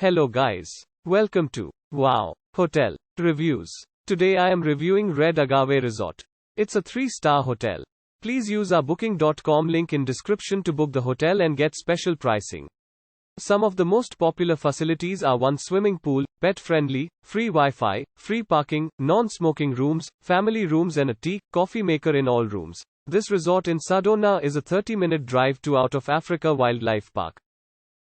Hello guys. Welcome to Wow Hotel Reviews. Today I am reviewing Red Agave Resort. It's a 3-star hotel. Please use our booking.com link in description to book the hotel and get special pricing. Some of the most popular facilities are one swimming pool, pet-friendly, free Wi-Fi, free parking, non-smoking rooms, family rooms and a tea, coffee maker in all rooms. This resort in Sedona is a 30-minute drive to Out of Africa Wildlife Park.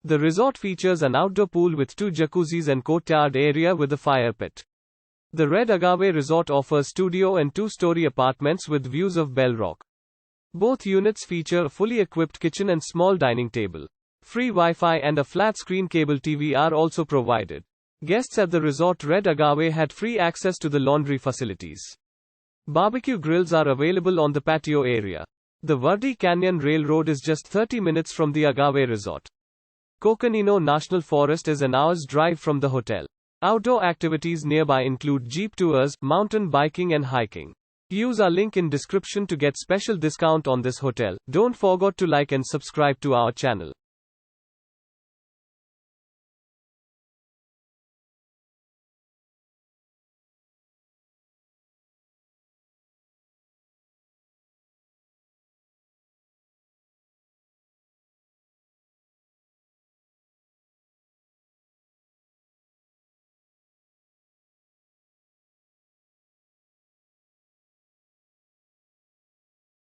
The resort features an outdoor pool with 2 jacuzzis and courtyard area with a fire pit. The Red Agave Resort offers studio and 2-story apartments with views of Bell Rock. Both units feature a fully equipped kitchen and small dining table. Free Wi-Fi and a flat-screen cable TV are also provided. Guests at the Resort Red Agave had free access to the laundry facilities. Barbecue grills are available on the patio area. The Verde Canyon Railroad is just 30 minutes from the Agave Resort. Coconino National Forest is an hour's drive from the hotel. Outdoor activities nearby include jeep tours, mountain biking and hiking. Use our link in description to get special discount on this hotel. Don't forget to like and subscribe to our channel.